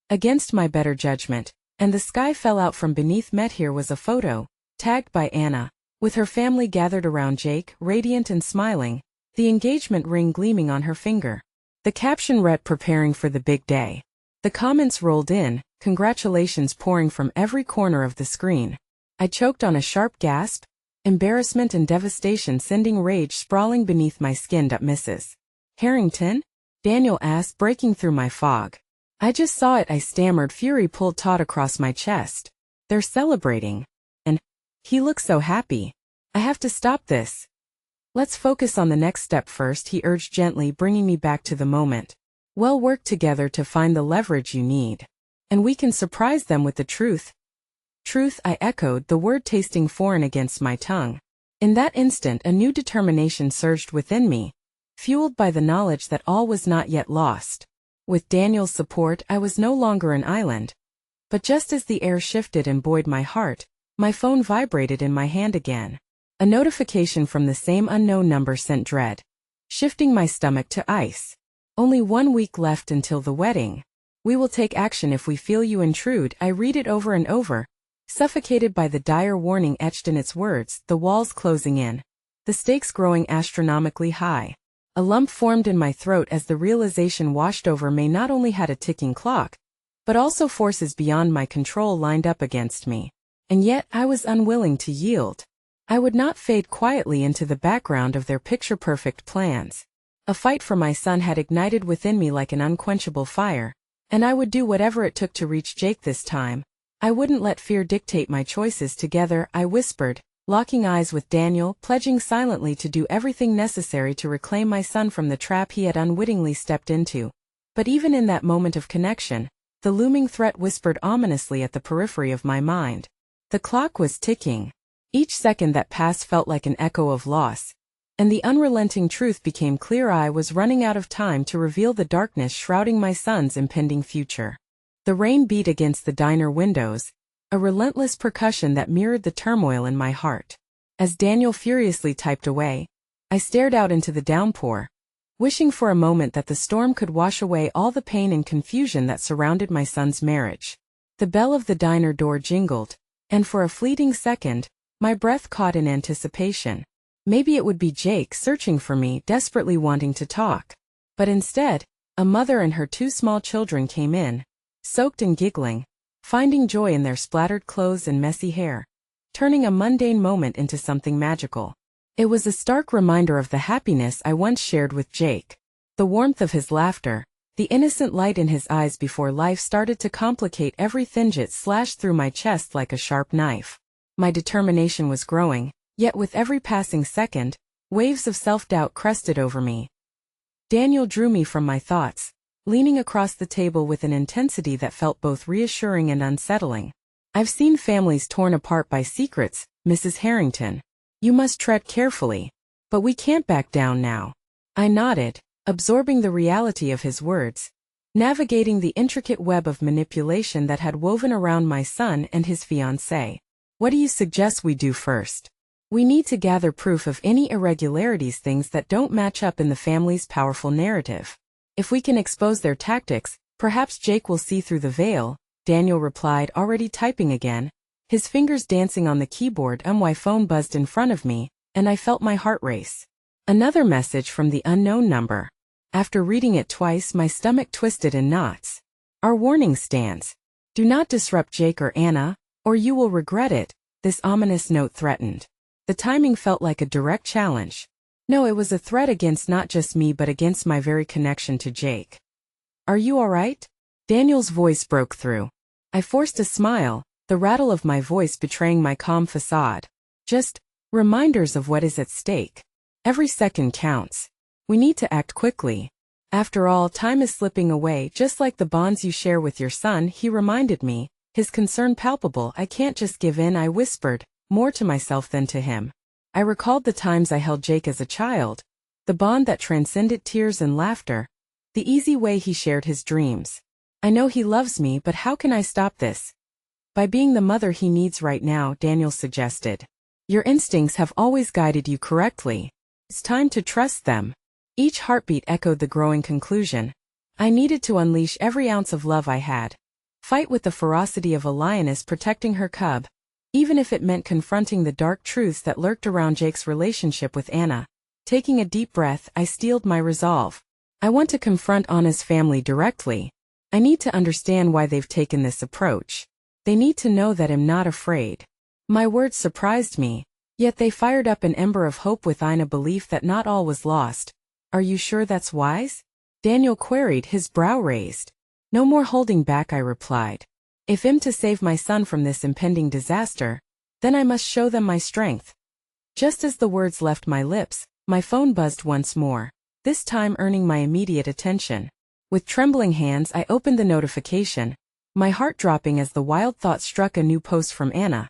Speaker 1: Against my better judgment, and the sky fell out from beneath. Here was a photo, tagged by Anna, with her family gathered around Jake, radiant and smiling, the engagement ring gleaming on her finger. The caption read, "Preparing for the big day." The comments rolled in, congratulations pouring from every corner of the screen. I choked on a sharp gasp, embarrassment and devastation sending rage sprawling beneath my skin. Mrs. Harrington? Daniel asked, breaking through my fog. I just saw it, I stammered, fury pulled taut across my chest. They're celebrating. And he looks so happy. I have to stop this. Let's focus on the next step first, he urged gently, bringing me back to the moment. We'll work together to find the leverage you need. And we can surprise them with the truth. Truth, I echoed, the word tasting foreign against my tongue. In that instant, a new determination surged within me, fueled by the knowledge that all was not yet lost. With Daniel's support, I was no longer an island. But just as the air shifted and buoyed my heart, my phone vibrated in my hand again. A notification from the same unknown number sent dread, shifting my stomach to ice. Only 1 week left until the wedding. We will take action if we feel you intrude. I read it over and over, suffocated by the dire warning etched in its words, the walls closing in, the stakes growing astronomically high. A lump formed in my throat as the realization washed over me. Not only had a ticking clock, but also forces beyond my control lined up against me. And yet I was unwilling to yield. I would not fade quietly into the background of their picture-perfect plans. A fight for my son had ignited within me like an unquenchable fire, and I would do whatever it took to reach Jake this time. I wouldn't let fear dictate my choices. Together, I whispered, locking eyes with Daniel, pledging silently to do everything necessary to reclaim my son from the trap he had unwittingly stepped into. But even in that moment of connection, the looming threat whispered ominously at the periphery of my mind. The clock was ticking. Each second that passed felt like an echo of loss, and the unrelenting truth became clear. I was running out of time to reveal the darkness shrouding my son's impending future. The rain beat against the diner windows, a relentless percussion that mirrored the turmoil in my heart. As Daniel furiously typed away, I stared out into the downpour, wishing for a moment that the storm could wash away all the pain and confusion that surrounded my son's marriage. The bell of the diner door jingled, and for a fleeting second, my breath caught in anticipation. Maybe it would be Jake searching for me, desperately wanting to talk. But instead, a mother and her 2 small children came in, soaked and giggling, finding joy in their splattered clothes and messy hair, turning a mundane moment into something magical. It was a stark reminder of the happiness I once shared with Jake. The warmth of his laughter, the innocent light in his eyes before life started to complicate everything. It slashed through my chest like a sharp knife. My determination was growing, yet with every passing second, waves of self-doubt crested over me. Daniel drew me from my thoughts, leaning across the table with an intensity that felt both reassuring and unsettling. I've seen families torn apart by secrets, Mrs. Harrington. You must tread carefully. But we can't back down now. I nodded, absorbing the reality of his words, navigating the intricate web of manipulation that had woven around my son and his fiancée. What do you suggest we do first? We need to gather proof of any irregularities, things that don't match up in the family's powerful narrative. If we can expose their tactics, perhaps Jake will see through the veil, Daniel replied, already typing again, his fingers dancing on the keyboard. My phone buzzed in front of me, and I felt my heart race. Another message from the unknown number. After reading it twice, my stomach twisted in knots. Our warning stands. Do not disrupt Jake or Anna, or you will regret it, this ominous note threatened. The timing felt like a direct challenge. No, it was a threat against not just me but against my very connection to Jake. Are you all right? Daniel's voice broke through. I forced a smile, the rattle of my voice betraying my calm facade. Just reminders of what is at stake. Every second counts. We need to act quickly. After all, time is slipping away, just like the bonds you share with your son, he reminded me, his concern palpable. I can't just give in, I whispered, more to myself than to him. I recalled the times I held Jake as a child, the bond that transcended tears and laughter, the easy way he shared his dreams. I know he loves me, but how can I stop this? By being the mother he needs right now, Daniel suggested. Your instincts have always guided you correctly. It's time to trust them. Each heartbeat echoed the growing conclusion. I needed to unleash every ounce of love I had. Fight with the ferocity of a lioness protecting her cub, even if it meant confronting the dark truths that lurked around Jake's relationship with Anna. Taking a deep breath, I steeled my resolve. I want to confront Anna's family directly. I need to understand why they've taken this approach. They need to know that I'm not afraid. My words surprised me, yet they fired up an ember of hope within, a belief that not all was lost. Are you sure that's wise? Daniel queried, his brow raised. No more holding back, I replied. If I'm to save my son from this impending disaster, then I must show them my strength. Just as the words left my lips, my phone buzzed once more, this time earning my immediate attention. With trembling hands, I opened the notification, my heart dropping as the wild thought struck a new post from Anna.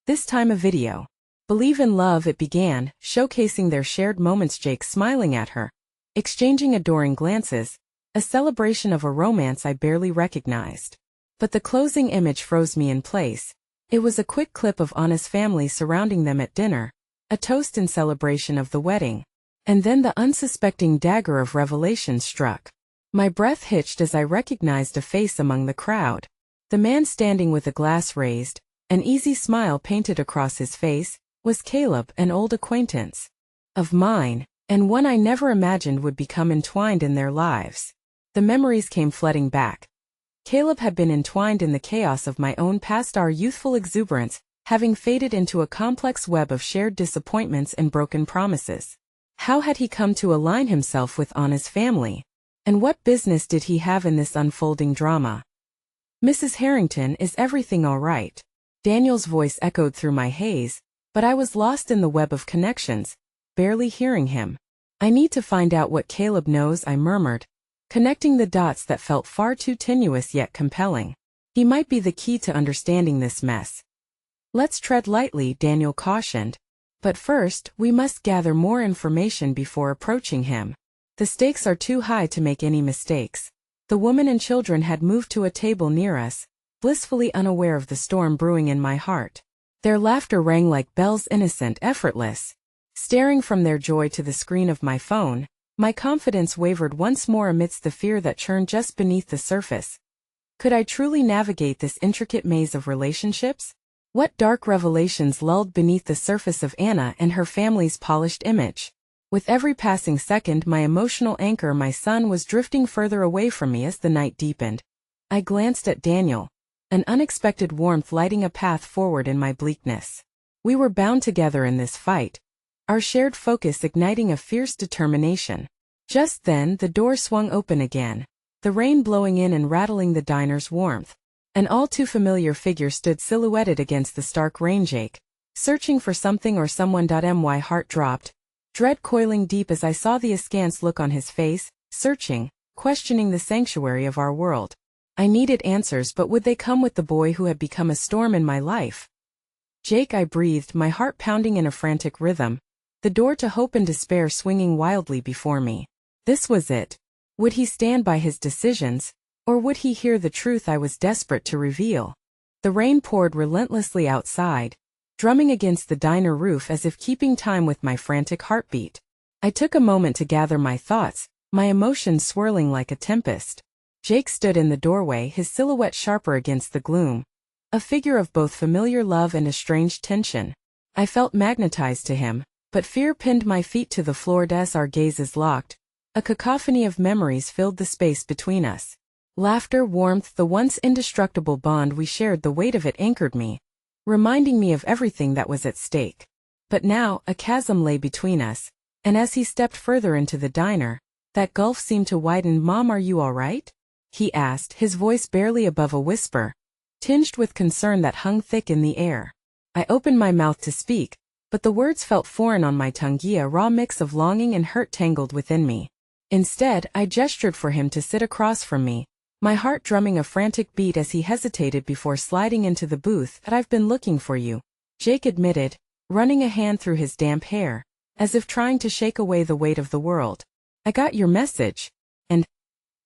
Speaker 1: This time a video. Believe in love, it began, showcasing their shared moments, Jake smiling at her, exchanging adoring glances, a celebration of a romance I barely recognized. But the closing image froze me in place. It was a quick clip of Anna's family surrounding them at dinner, a toast in celebration of the wedding. And then the unsuspecting dagger of revelation struck. My breath hitched as I recognized a face among the crowd. The man standing with a glass raised, an easy smile painted across his face, was Caleb, an old acquaintance of mine, and one I never imagined would become entwined in their lives. The memories came flooding back. Caleb had been entwined in the chaos of my own past, our youthful exuberance, having faded into a complex web of shared disappointments and broken promises. How had he come to align himself with Anna's family? And what business did he have in this unfolding drama? Mrs. Harrington, is everything all right? Daniel's voice echoed through my haze, but I was lost in the web of connections, barely hearing him. I need to find out what Caleb knows, I murmured, connecting the dots that felt far too tenuous yet compelling. He might be the key to understanding this mess. Let's tread lightly, Daniel cautioned. But first, we must gather more information before approaching him. The stakes are too high to make any mistakes. The woman and children had moved to a table near us, blissfully unaware of the storm brewing in my heart. Their laughter rang like bells, innocent, effortless. Staring from their joy to the screen of my phone, my confidence wavered once more amidst the fear that churned just beneath the surface. Could I truly navigate this intricate maze of relationships? What dark revelations lulled beneath the surface of Anna and her family's polished image? With every passing second, my emotional anchor, my son, was drifting further away from me as the night deepened. I glanced at Daniel, an unexpected warmth lighting a path forward in my bleakness. We were bound together in this fight, our shared focus igniting a fierce determination. Just then, the door swung open again, the rain blowing in and rattling the diner's warmth. An all too familiar figure stood silhouetted against the stark rain. Jake, searching for something or someone. My heart dropped, dread coiling deep as I saw the askance look on his face, searching, questioning the sanctuary of our world. I needed answers, but would they come with the boy who had become a storm in my life? Jake, I breathed, my heart pounding in a frantic rhythm, the door to hope and despair swinging wildly before me. This was it. Would he stand by his decisions, or would he hear the truth I was desperate to reveal? The rain poured relentlessly outside, drumming against the diner roof as if keeping time with my frantic heartbeat. I took a moment to gather my thoughts, my emotions swirling like a tempest. Jake stood in the doorway, his silhouette sharper against the gloom, a figure of both familiar love and estranged tension. I felt magnetized to him, but fear pinned my feet to the floor as our gazes locked. A cacophony of memories filled the space between us. Laughter, warmth, the once indestructible bond we shared, the weight of it anchored me, reminding me of everything that was at stake. But now, a chasm lay between us, and as he stepped further into the diner, that gulf seemed to widen. Mom, are you all right? He asked, his voice barely above a whisper, tinged with concern that hung thick in the air. I opened my mouth to speak, but the words felt foreign on my tongue, a raw mix of longing and hurt tangled within me. Instead, I gestured for him to sit across from me, my heart drumming a frantic beat as he hesitated before sliding into the booth. I've been looking for you, Jake admitted, running a hand through his damp hair, as if trying to shake away the weight of the world. I got your message. And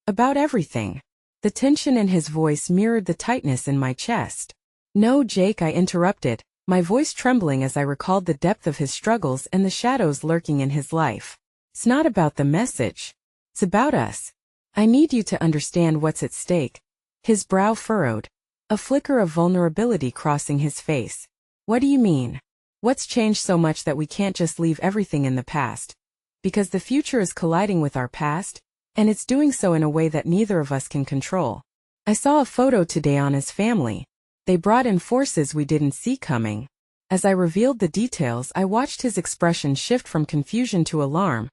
Speaker 1: about everything. The tension in his voice mirrored the tightness in my chest. No, Jake, I interrupted, my voice trembling as I recalled the depth of his struggles and the shadows lurking in his life. It's not about the message. It's about us. I need you to understand what's at stake. His brow furrowed, a flicker of vulnerability crossing his face. What do you mean? What's changed so much that we can't just leave everything in the past? Because the future is colliding with our past, and it's doing so in a way that neither of us can control. I saw a photo today on his family. They brought in forces we didn't see coming. As I revealed the details, I watched his expression shift from confusion to alarm,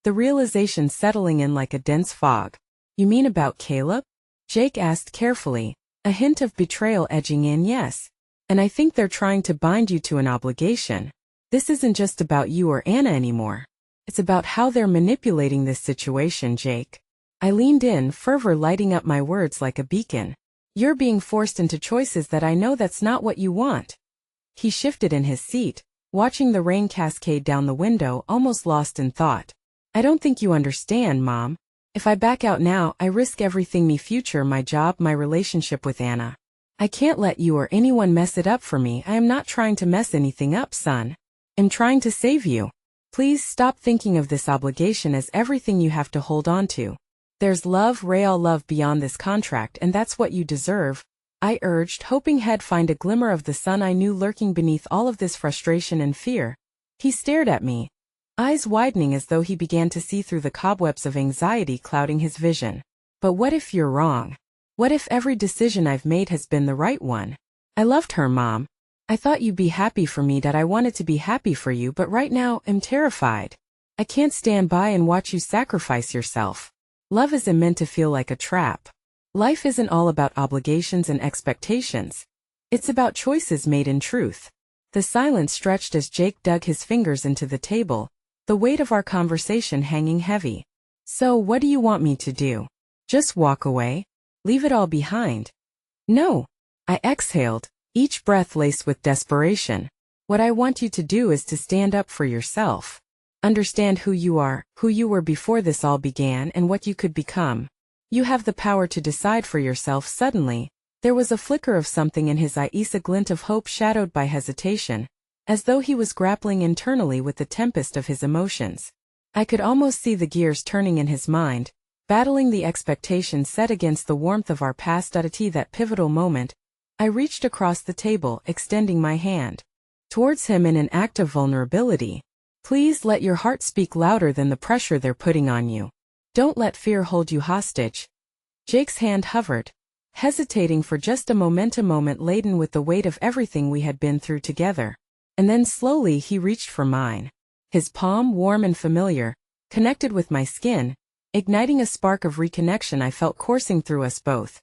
Speaker 1: the realization settling in like a dense fog. You mean about Caleb? Jake asked carefully, a hint of betrayal edging in. Yes. And I think they're trying to bind you to an obligation. This isn't just about you or Anna anymore. It's about how they're manipulating this situation, Jake. I leaned in, fervor lighting up my words like a beacon. You're being forced into choices that I know that's not what you want. He shifted in his seat, watching the rain cascade down the window, almost lost in thought. I don't think you understand, Mom. If I back out now, I risk everything, my future, my job, my relationship with Anna. I can't let you or anyone mess it up for me. I am not trying to mess anything up, son. I'm trying to save you. Please stop thinking of this obligation as everything you have to hold on to. There's love, real love beyond this contract, and that's what you deserve, I urged, hoping he'd find a glimmer of the sun I knew lurking beneath all of this frustration and fear. He stared at me, eyes widening as though he began to see through the cobwebs of anxiety clouding his vision. But what if you're wrong? What if every decision I've made has been the right one? I loved her, Mom. I thought you'd be happy for me, that I wanted to be happy for you, but right now, I'm terrified. I can't stand by and watch you sacrifice yourself. Love isn't meant to feel like a trap. Life isn't all about obligations and expectations. It's about choices made in truth. The silence stretched as Jake dug his fingers into the table, the weight of our conversation hanging heavy. So what do you want me to do? Just walk away? Leave it all behind? No. I exhaled, each breath laced with desperation. What I want you to do is to stand up for yourself. Understand who you are, who you were before this all began, and what you could become. You have the power to decide for yourself. Suddenly, there was a flicker of something in his eyes, a glint of hope shadowed by hesitation, as though he was grappling internally with the tempest of his emotions. I could almost see the gears turning in his mind, battling the expectations set against the warmth of our past. At that pivotal moment, I reached across the table, extending my hand towards him in an act of vulnerability. Please let your heart speak louder than the pressure they're putting on you. Don't let fear hold you hostage. Jake's hand hovered, hesitating for just a moment laden with the weight of everything we had been through together. And then slowly he reached for mine. His palm, warm and familiar, connected with my skin, igniting a spark of reconnection I felt coursing through us both.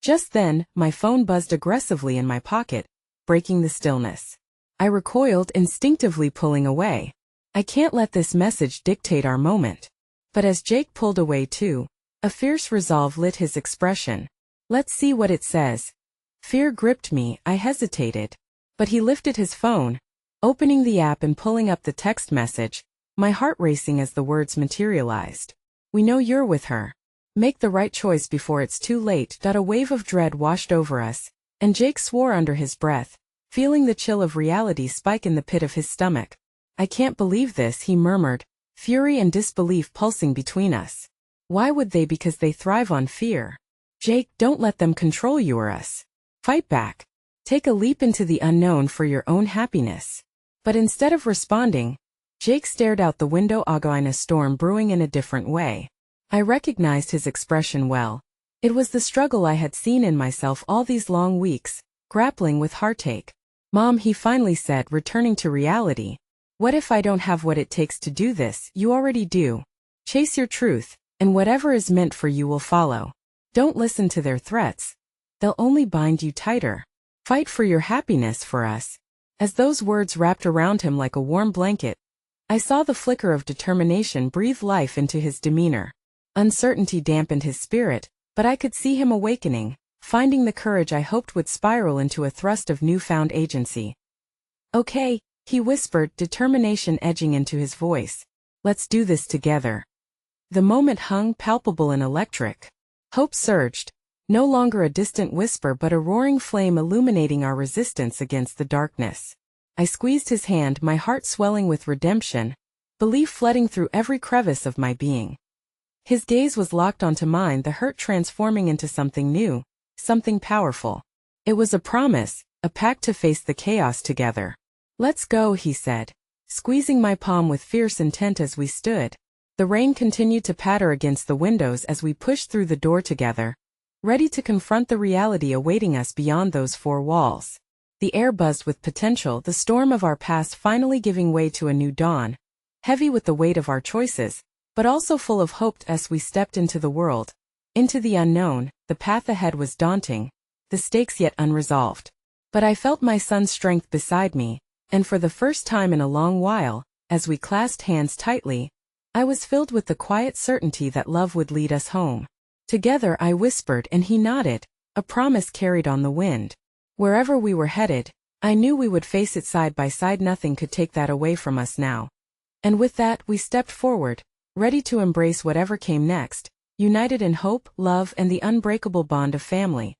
Speaker 1: Just then, my phone buzzed aggressively in my pocket, breaking the stillness. I recoiled, instinctively pulling away. I can't let this message dictate our moment. But as Jake pulled away too, a fierce resolve lit his expression. Let's see what it says. Fear gripped me, I hesitated. But he lifted his phone, opening the app and pulling up the text message, my heart racing as the words materialized. We know you're with her. Make the right choice before it's too late. A wave of dread washed over us, and Jake swore under his breath, feeling the chill of reality spike in the pit of his stomach. I can't believe this, he murmured, fury and disbelief pulsing between us. Why would they? Because they thrive on fear. Jake, don't let them control you or us. Fight back. Take a leap into the unknown for your own happiness. But instead of responding, Jake stared out the window, in a storm brewing in a different way. I recognized his expression well. It was the struggle I had seen in myself all these long weeks, grappling with heartache. Mom, he finally said, returning to reality. What if I don't have what it takes to do this? You already do. Chase your truth, and whatever is meant for you will follow. Don't listen to their threats. They'll only bind you tighter. Fight for your happiness, for us. As those words wrapped around him like a warm blanket, I saw the flicker of determination breathe life into his demeanor. Uncertainty dampened his spirit, but I could see him awakening, finding the courage I hoped would spiral into a thrust of newfound agency. Okay, he whispered, determination edging into his voice. Let's do this together. The moment hung palpable and electric. Hope surged, no longer a distant whisper but a roaring flame illuminating our resistance against the darkness. I squeezed his hand, my heart swelling with redemption, belief flooding through every crevice of my being. His gaze was locked onto mine, the hurt transforming into something new, something powerful. It was a promise, a pact to face the chaos together. Let's go, he said, squeezing my palm with fierce intent as we stood. The rain continued to patter against the windows as we pushed through the door together, ready to confront the reality awaiting us beyond those four walls. The air buzzed with potential, the storm of our past finally giving way to a new dawn, heavy with the weight of our choices, but also full of hope as we stepped into the world, into the unknown. The path ahead was daunting, the stakes yet unresolved. But I felt my son's strength beside me, and for the first time in a long while, as we clasped hands tightly, I was filled with the quiet certainty that love would lead us home. Together, I whispered, and he nodded, a promise carried on the wind. Wherever we were headed, I knew we would face it side by side. Nothing could take that away from us now. And with that, we stepped forward, ready to embrace whatever came next, united in hope, love, and the unbreakable bond of family.